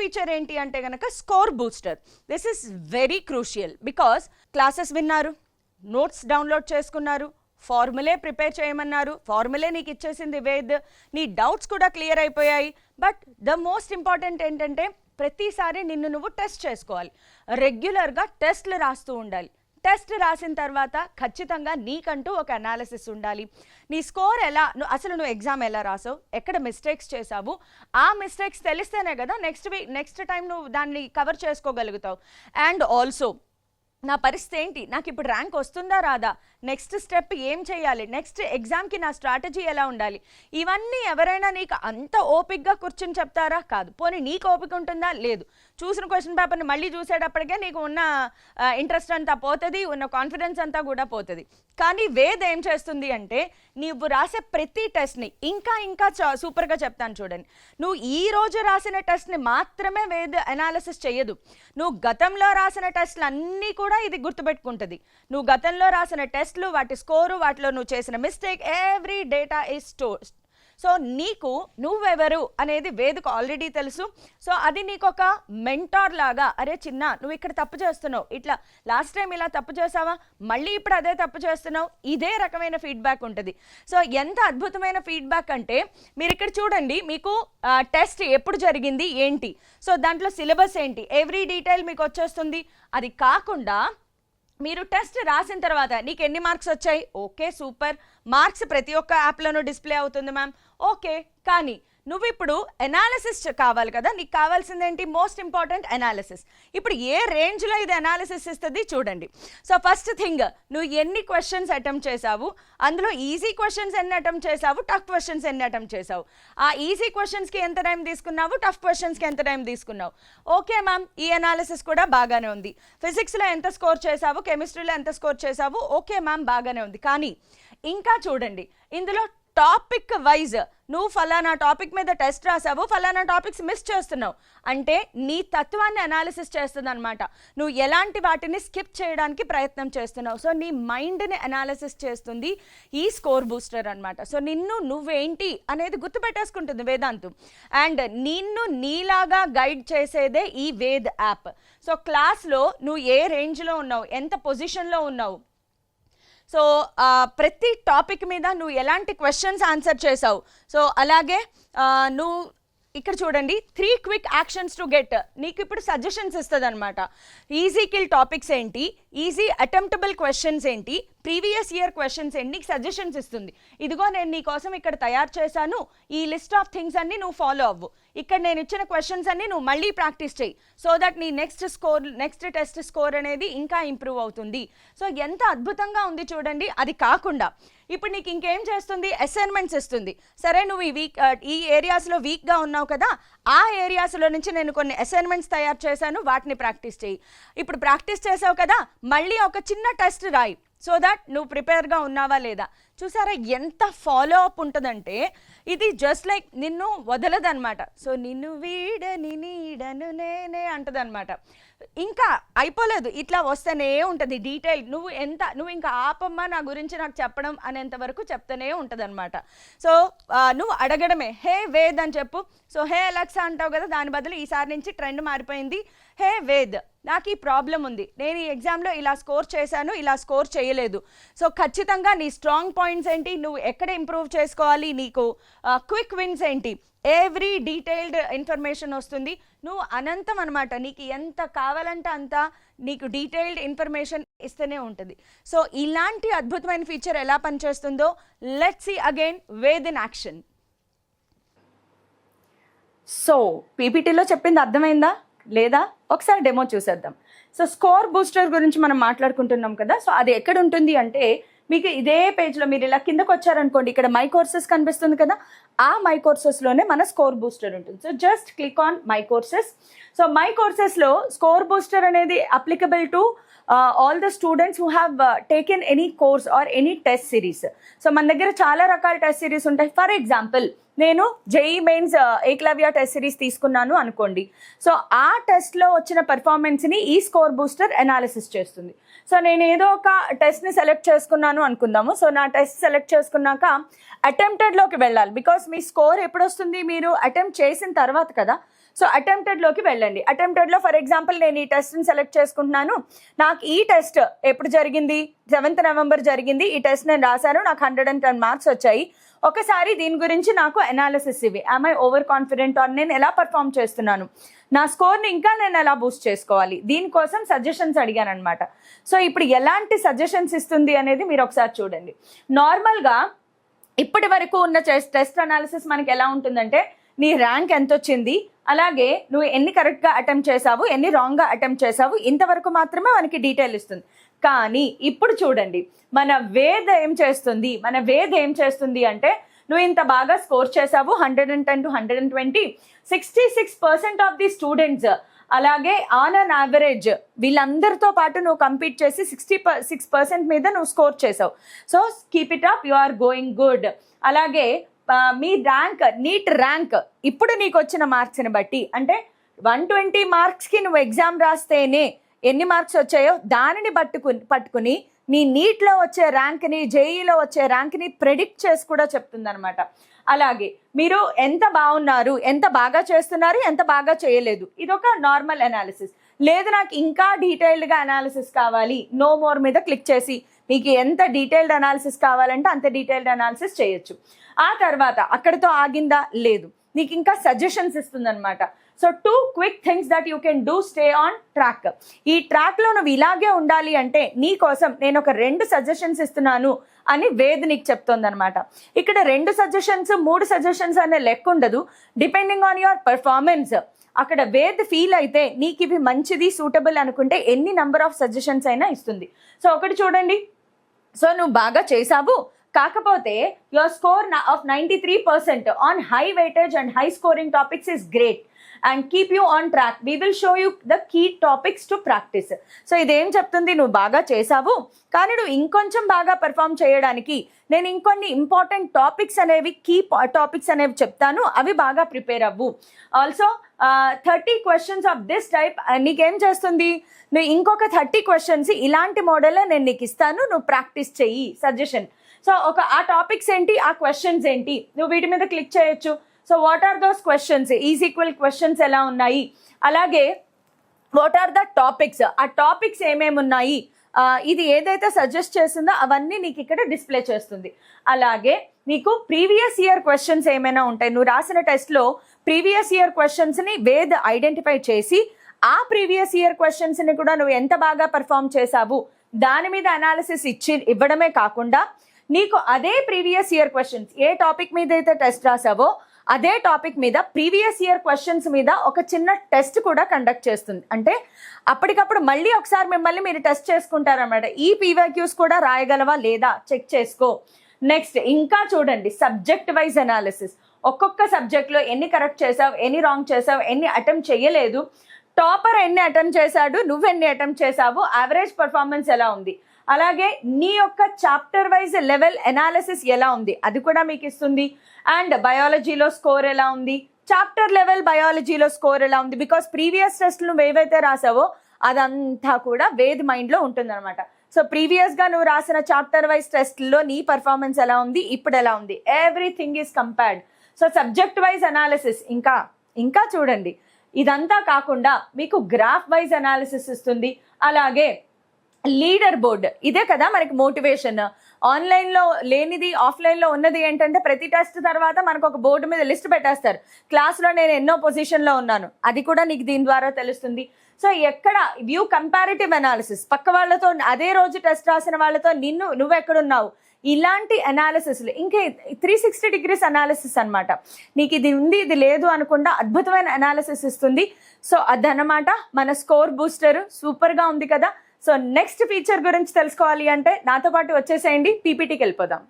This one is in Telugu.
ఫీచర్ ఏంటి అంటే కనుక score booster. This is very crucial because classes విన్నారు, నోట్స్ డౌన్లోడ్ చేసుకున్నారు, ఫార్ములే ప్రిపేర్ చేయమన్నారు, ఫార్ములే నీకు ఇచ్చేసింది వేద్, నీ డౌట్స్ కూడా క్లియర్ అయిపోయాయి. బట్ ద మోస్ట్ ఇంపార్టెంట్ ఏంటంటే ప్రతిసారి నిన్ను నువ్వు టెస్ట్ చేసుకోవాలి, రెగ్యులర్గా టెస్ట్లు రాస్తూ ఉండాలి. టెస్ట్ రాసిన తర్వాత ఖచ్చితంగా నీకంటూ ఒక అనాలిసిస్ ఉండాలి. నీ స్కోర్ ఎలా, అసలు నువ్వు ఎగ్జామ్ ఎలా రాసావు, ఎక్కడ మిస్టేక్స్ చేసావు, ఆ మిస్టేక్స్ తెలిస్తేనే కదా నెక్స్ట్ టైం నువ్వు దాన్ని కవర్ చేసుకోగలుగుతావు. అండ్ ఆల్సో నా పరిస్థితి ఏంటి, నాకు ఇప్పుడు ర్యాంక్ వస్తుందా రాదా, నెక్స్ట్ స్టెప్ ఏం చేయాలి, నెక్స్ట్ ఎగ్జామ్కి నా స్ట్రాటజీ ఎలా ఉండాలి, ఇవన్నీ ఎవరైనా నీకు అంత ఓపిక్గా కూర్చొని చెప్తారా? కాదు. పోనీ నీకు ఓపిక ఉంటుందా? లేదు. చూసిన క్వశ్చన్ పేపర్ని మళ్ళీ చూసేటప్పటికే నీకు ఉన్న ఇంట్రెస్ట్ అంతా పోతుంది, ఉన్న కాన్ఫిడెన్స్ అంతా కూడా పోతుంది. కానీ వేద్ ఏం చేస్తుంది అంటే నువ్వు రాసే ప్రతి టెస్ట్ని ఇంకా ఇంకా సూపర్గా చెప్తాను చూడండి. నువ్వు ఈ రోజు రాసిన టెస్ట్ని మాత్రమే వేద్ అనాలిసిస్ చేయదు, నువ్వు గతంలో రాసిన టెస్ట్లు అన్నీ కూడా ఇది గుర్తుపెట్టుకుంటుంది. నువ్వు గతంలో రాసిన టెస్ట్లు, వాటి స్కోరు, వాటిలో నువ్వు చేసిన mistake, every data is stored. So నీకు నువ్వెవరు అనేది వేద్కు ఆల్రెడీ తెలుసు. సో అది నీకు ఒక మెంటార్ లాగా, అరే చిన్న నువ్వు ఇక్కడ తప్పు చేస్తున్నావు, ఇట్లా లాస్ట్ టైం ఇలా తప్పు చేసావా, మళ్ళీ ఇప్పుడు అదే తప్పు చేస్తున్నావు, ఇదే రకమైన ఫీడ్బ్యాక్ ఉంటుంది. సో ఎంత అద్భుతమైన ఫీడ్బ్యాక్ అంటే మీరు ఇక్కడ చూడండి, మీకు టెస్ట్ ఎప్పుడు జరిగింది ఏంటి, సో దాంట్లో సిలబస్ ఏంటి, ఎవ్రీ డీటెయిల్ మీకు వచ్చేస్తుంది. అది కాకుండా మీరు టెస్ట్ రాసిన తర్వాత నీకు ఎన్ని మార్క్స్ వచ్చాయి, ఓకే సూపర్, మార్క్స్ ప్రతి ఒక్క యాప్లోనూ డిస్ప్లే అవుతుంది మ్యామ్, ఓకే. కానీ నువ్వు ఇప్పుడు అనాలిసిస్ కావాలి కదా, నీకు కావాల్సింది ఏంటి, మోస్ట్ ఇంపార్టెంట్ అనాలిసిస్. ఇప్పుడు ఏ రేంజ్లో ఇది అనాలిసిస్ ఇస్తుంది చూడండి. సో ఫస్ట్ థింగ్, నువ్వు ఎన్ని క్వశ్చన్స్ అటెంప్ట్ చేసావు, అందులో ఈజీ క్వశ్చన్స్ ఎన్ని అటెంప్ట్ చేసావు, టఫ్ క్వశ్చన్స్ ఎన్ని అటెంప్ట్ చేసావు, ఆ ఈజీ క్వశ్చన్స్కి ఎంత టైం తీసుకున్నావు, టఫ్ క్వశ్చన్స్కి ఎంత టైం తీసుకున్నావు. ఓకే మ్యామ్, ఈ అనాలిసిస్ కూడా బాగానే ఉంది. ఫిజిక్స్లో ఎంత స్కోర్ చేసావు, కెమిస్ట్రీలో ఎంత స్కోర్ చేసావు, ఓకే మ్యామ్ బాగానే ఉంది. కానీ ఇంకా చూడండి, ఇందులో టాపిక్ వైజ్ నువ్వు ఫలానా టాపిక్ మీద టెస్ట్ రాసావు, ఫలానా టాపిక్స్ మిస్ చేస్తున్నావు అంటే నీ తత్వాన్ని అనాలిసిస్ చేస్తుంది అనమాట. నువ్వు ఎలాంటి వాటిని స్కిప్ చేయడానికి ప్రయత్నం చేస్తున్నావు. సో నీ మైండ్ని అనాలిసిస్ చేస్తుంది ఈ స్కోర్ బూస్టర్ అనమాట. సో నువ్వేంటి అనేది గుర్తుపెట్టేసుకుంటుంది వేదాంతం. అండ్ నిన్ను నీలాగా గైడ్ చేసేదే ఈ వేద్ యాప్. సో క్లాస్లో నువ్వు ఏ రేంజ్లో ఉన్నావు, ఎంత పొజిషన్లో ఉన్నావు, సో ప్రతి టాపిక్ మీద నువ్వు ఎలాంటి క్వశ్చన్స్ ఆన్సర్ చేసావు, సో అలాగే నువ్వు ఇక్కడ చూడండి 3 క్విక్ యాక్షన్స్ టు గెట్, నీకు ఇప్పుడు సజెషన్స్ ఇస్తుంది అనమాట. ఈజీ కిల్ టాపిక్స్ ఏంటి, ఈజీ అటెంప్టబుల్ క్వశ్చన్స్ ఏంటి, ప్రీవియస్ ఇయర్ క్వశ్చన్స్ ఏంటి, నీకు సజెషన్స్ ఇస్తుంది. ఇదిగో నేను నీ కోసం ఇక్కడ తయారు చేశాను, ఈ లిస్ట్ ఆఫ్ థింగ్స్ అన్ని నువ్వు ఫాలో అవ్వు, ఇక్కడ నేను ఇచ్చిన క్వశ్చన్స్ అన్ని నువ్వు మళ్ళీ ప్రాక్టీస్ చేయి, సో దట్ నీ నెక్స్ట్ టెస్ట్ స్కోర్ అనేది ఇంకా ఇంప్రూవ్ అవుతుంది. సో ఎంత అద్భుతంగా ఉంది చూడండి. అది కాకుండా ఇప్పుడు నీకు ఇంకేం చేస్తుంది, అసైన్మెంట్స్ ఇస్తుంది. సరే నువ్వు ఈ ఏరియాస్లో వీక్గా ఉన్నావు కదా, ఆ ఏరియాస్లో నుంచి నేను కొన్ని అసైన్మెంట్స్ తయారు చేశాను, వాటిని ప్రాక్టీస్ చేయి. ఇప్పుడు ప్రాక్టీస్ చేసావు కదా, మళ్ళీ ఒక చిన్న టెస్ట్ రాయి, సో దట్ నువ్వు ప్రిపేర్గా ఉన్నావా లేదా. చూసారా ఎంత ఫాలో అప్ ఉంటుందంటే, ఇది జస్ట్ లైక్ నిన్ను వదలదనమాట. సో నిన్ను వీడని నీడను నేనే అంటదనమాట. ఇంకా అయిపోలేదు, ఇట్లా వస్తూనే ఉంటుంది డీటెయిల్. నువ్వు ఇంకా ఆపమ్మా నా గురించి నాకు చెప్పడం అనేంత వరకు చెప్తూనే ఉంటుంది అనమాట. సో నువ్వు అడగడమే, హే వేద్ అని చెప్పు. సో హే అలెక్సా అంటావు కదా, దాని బదులు ఈసారి నుంచి ట్రెండ్ మారిపోయింది, హే వేద్ నాకు ఈ ప్రాబ్లం ఉంది, నేను ఈ ఎగ్జామ్లో ఇలా స్కోర్ చేశాను, ఇలా స్కోర్ చేయలేదు. సో ఖచ్చితంగా నీ స్ట్రాంగ్ పాయింట్స్ ఏంటి, నువ్వు ఎక్కడ ఇంప్రూవ్ చేసుకోవాలి, నీకు క్విక్ విన్స్ ఏంటి, ఎవ్రీ డీటెయిల్డ్ ఇన్ఫర్మేషన్ వస్తుంది. నువ్వు అనంతం అనమాట, నీకు ఎంత కావాలంటే అంత నీకు డీటెయిల్డ్ ఇన్ఫర్మేషన్ ఇస్తూనే ఉంటుంది. సో ఇలాంటి అద్భుతమైన ఫీచర్ ఎలా పనిచేస్తుందో లెట్స్ సీ అగైన్ వేద్ ఇన్ యాక్షన్. సో పీపీటీలో చెప్పింది అర్థమైందా లేదా, ఒకసారి డెమో చూసేద్దాం. సో స్కోర్ బూస్టర్ గురించి మనం మాట్లాడుకుంటున్నాం కదా, సో అది ఎక్కడ ఉంటుంది అంటే మీకు ఇదే పేజ్లో మీరు ఇలా కిందకు వచ్చారనుకోండి, ఇక్కడ మై కోర్సెస్ కనిపిస్తుంది కదా, ఆ మై కోర్సెస్లోనే మన స్కోర్ బూస్టర్ ఉంటుంది. So just click on my courses. So my కోర్సెస్లో స్కోర్ బూస్టర్ అనేది applicable to all the students who have taken any course or any test series. So మన దగ్గర చాలా రకాల టెస్ట్ సిరీస్ ఉంటాయి. ఫర్ ఎగ్జాంపుల్ నేను JEE mains Eklavya test series తీసుకున్నాను అనుకోండి. సో ఆ టెస్ట్లో వచ్చిన పర్ఫార్మెన్స్ని ఈ స్కోర్ బూస్టర్ అనాలిసిస్ చేస్తుంది. సో నేను ఏదో ఒక టెస్ట్ని సెలెక్ట్ చేసుకున్నాను అనుకుందాము. సో నా టెస్ట్ సెలెక్ట్ చేసుకున్నాక అటెంప్టెడ్లోకి వెళ్ళాలి, బికాస్ మీ స్కోర్ ఎప్పుడు వస్తుంది, మీరు అటెంప్ట్ చేసిన తర్వాత కదా. సో అటెంప్టెడ్లోకి వెళ్ళండి. అటెంప్టెడ్లో ఫర్ ఎగ్జాంపుల్ నేను ఈ టెస్ట్ని సెలెక్ట్ చేసుకుంటున్నాను. నాకు ఈ టెస్ట్ ఎప్పుడు జరిగింది? 7th November జరిగింది. ఈ టెస్ట్ నేను రాశాను, నాకు 110 మార్క్స్ వచ్చాయి. ఒకసారి దీని గురించి నాకు అనాలిసిస్ ఇవి. ఐ ఓవర్ కాన్ఫిడెంట్ ఆర్ నేను ఎలా పర్ఫామ్ చేస్తున్నాను, నా స్కోర్ని ఇంకా నేను ఎలా బూస్ట్ చేసుకోవాలి, దీనికోసం సజెషన్స్ అడిగాను అనమాట. సో ఇప్పుడు ఎలాంటి సజెషన్స్ ఇస్తుంది అనేది మీరు ఒకసారి చూడండి. నార్మల్గా ఇప్పటి వరకు ఉన్న టెస్ట్ అనాలిసిస్ మనకి ఎలా ఉంటుందంటే నీ ర్యాంక్ ఎంత వచ్చింది, అలాగే నువ్వు ఎన్ని కరెక్ట్గా అటెంప్ట్ చేసావు, ఎన్ని రాంగ్గా అటెంప్ట్ చేసావు, ఇంతవరకు మాత్రమే మనకి డీటెయిల్ ఇస్తుంది. కానీ ఇప్పుడు చూడండి మన వేద్ ఏం చేస్తుంది అంటే నువ్వు ఇంత బాగా స్కోర్ చేసావు, 110 to 120, 66% ఆఫ్ ది స్టూడెంట్స్, అలాగే ఆన్ అన్ యావరేజ్ వీళ్ళందరితో పాటు నువ్వు కంపీట్ చేసి 66% మీద నువ్వు స్కోర్ చేసావు. So keep it up, you are going good. అలాగే మీ ర్యాంక్, నీట్ ర్యాంక్ ఇప్పుడు నీకు వచ్చిన మార్క్స్ని బట్టి, అంటే 120 మార్క్స్కి నువ్వు ఎగ్జామ్ రాస్తేనే ఎన్ని మార్క్స్ వచ్చాయో దానిని పట్టుకుని నీ నీట్లో వచ్చే ర్యాంక్ని, జేఈలో వచ్చే ర్యాంక్ని ప్రెడిక్ట్ చేసి కూడా చెప్తుంది అనమాట. అలాగే మీరు ఎంత బాగున్నారు, ఎంత బాగా చేస్తున్నారు, ఎంత బాగా చేయలేదు, ఇదొక నార్మల్ అనాలిసిస్. లేదు నాకు ఇంకా డీటెయిల్డ్గా అనాలిసిస్ కావాలి, నో మోర్ మీద క్లిక్ చేసి మీకు ఎంత డీటెయిల్డ్ అనాలిసిస్ కావాలంటే అంత డీటెయిల్డ్ అనాలిసిస్ చేయొచ్చు. ఆ తర్వాత అక్కడితో ఆగిందా? లేదు, నీకు ఇంకా సజెషన్స్ ఇస్తుంది అనమాట. So 2 quick things that you can do, stay on track. ఈ ట్రాక్లో నువ్వు ఇలాగే ఉండాలి అంటే నీ కోసం నేను ఒక 2 సజెషన్స్ ఇస్తున్నాను అని వేద్ నీకు చెప్తుంది అనమాట. ఇక్కడ 2 సజెషన్స్ 3 సజెషన్స్ అనే లెక్క ఉండదు. డిపెండింగ్ ఆన్ యువర్ పర్ఫార్మెన్స్ అక్కడ వేద్ ఫీల్ అయితే నీకు ఇవి మంచిది, సూటబుల్ అనుకుంటే ఎన్ని నెంబర్ ఆఫ్ సజెషన్స్ అయినా ఇస్తుంది. సో ఒకటి చూడండి, సో నువ్వు బాగా చేసావు, కాకపోతే your score of 93% on high weightage and high scoring topics is great and keep you on track. We will show you the key topics to practice. So ఇదేం చెప్తుంది, నువ్వు బాగా చేసావు కానీ నువ్వు ఇంకొంచెం బాగా పెర్ఫామ్ చేయడానికి నేను ఇంకొన్ని ఇంపార్టెంట్ టాపిక్స్ అనేవి, కీ టాపిక్స్ అనేవి చెప్తాను, అవి బాగా ప్రిపేర్ అవ్వు. Also 30 questions of this type నీకేం చేస్తుంది, నువ్వు ఇంకొక 30 questions ఇలాంటి మోడల్లో నేను నీకు ఇస్తాను, నువ్వు ప్రాక్టీస్ చెయ్యి సజెషన్. సో ఆ టాపిక్స్ ఏంటి, ఆ క్వశ్చన్స్ ఏంటి, నువ్వు వీటి మీద క్లిక్ చేయొచ్చు. So what are those questions, is equal questions ఎలా ఉన్నాయి, అలాగే వాట్ ఆర్ ద టాపిక్స్, ఆ టాపిక్స్ ఏమేమి ఉన్నాయి, ఇది ఏదైతే సజెస్ట్ చేస్తుందో అవన్నీ నీకు ఇక్కడ డిస్ప్లే చేస్తుంది. అలాగే నీకు ప్రీవియస్ ఇయర్ క్వశ్చన్స్ ఏమైనా ఉంటాయి, నువ్వు రాసిన టెస్ట్లో ప్రీవియస్ ఇయర్ క్వశ్చన్స్ని వేద్ ఐడెంటిఫై చేసి ఆ ప్రీవియస్ ఇయర్ క్వశ్చన్స్ని కూడా నువ్వు ఎంత బాగా పర్ఫామ్ చేసావు దాని మీద అనాలిసిస్ ఇవ్వడమే కాకుండా నీకు అదే ప్రీవియస్ ఇయర్ క్వశ్చన్స్, ఏ టాపిక్ మీద అయితే టెస్ట్ రాసావో అదే టాపిక్ మీద ప్రీవియస్ ఇయర్ క్వశ్చన్స్ మీద ఒక చిన్న టెస్ట్ కూడా కండక్ట్ చేస్తుంది. అంటే అప్పటికప్పుడు మళ్ళీ ఒకసారి మిమ్మల్ని మీరు టెస్ట్ చేసుకుంటారన్నమాట. ఈ పీవైక్యూస్ కూడా రాయగలవా లేదా చెక్ చేసుకో. నెక్స్ట్ ఇంకా చూడండి, సబ్జెక్ట్ వైజ్ అనాలిసిస్. ఒక్కొక్క సబ్జెక్ట్లో ఎన్ని కరెక్ట్ చేసావు, ఎన్ని రాంగ్ చేసావు, ఎన్ని అటెంప్ట్ చేయలేదు, టాపర్ ఎన్ని అటెంప్ట్ చేశాడు, నువ్వు ఎన్ని అటెంప్ట్ చేసావు, యావరేజ్ పర్ఫార్మెన్స్ ఎలా ఉంది, అలాగే నీ యొక్క చాప్టర్ వైజ్ లెవెల్ అనాలిసిస్ ఎలా ఉంది అది కూడా మీకు ఇస్తుంది. అండ్ బయాలజీలో స్కోర్ ఎలా ఉంది, చాప్టర్ లెవెల్ బయాలజీలో స్కోర్ ఎలా ఉంది, బికాస్ ప్రీవియస్ టెస్ట్లు నువ్వు ఏవైతే రాసావో అదంతా కూడా వేద్ మైండ్లో ఉంటుందన్నమాట. సో ప్రీవియస్గా నువ్వు రాసిన చాప్టర్ వైజ్ టెస్ట్లో నీ పర్ఫార్మెన్స్ ఎలా ఉంది, ఇప్పుడు ఎలా ఉంది, everything is compared. So subject wise analysis ఇంకా చూడండి. ఇదంతా కాకుండా మీకు గ్రాఫ్ వైజ్ అనాలిసిస్ ఇస్తుంది. అలాగే లీడర్ బోర్డ్, ఇదే కదా మనకి మోటివేషన్. ఆన్లైన్లో లేనిది ఆఫ్లైన్లో ఉన్నది ఏంటంటే ప్రతి టెస్ట్ తర్వాత మనకు ఒక బోర్డు మీద లిస్ట్ పెట్టేస్తారు, క్లాస్లో నేను ఎన్నో పొజిషన్లో ఉన్నాను, అది కూడా నీకు దీని ద్వారా తెలుస్తుంది. సో ఎక్కడ వ్యూ కంపారిటివ్ అనాలిసిస్, పక్క వాళ్ళతో అదే రోజు టెస్ట్ రాసిన వాళ్ళతో నువ్వు ఎక్కడున్నావు, ఇలాంటి అనాలిసిస్లు. ఇంకా 360 degrees అనాలిసిస్ అనమాట. నీకు ఇది ఉంది ఇది లేదు అనకుండా అద్భుతమైన అనాలిసిస్ ఇస్తుంది. సో అదనమాట మన స్కోర్ బూస్టర్. సూపర్గా ఉంది కదా. సో నెక్స్ట్ ఫీచర్ గురించి తెలుసుకోవాలి అంటే నాతో పాటు వచ్చేసేయండి, పీపీటీకి వెళ్ళిపోదాం.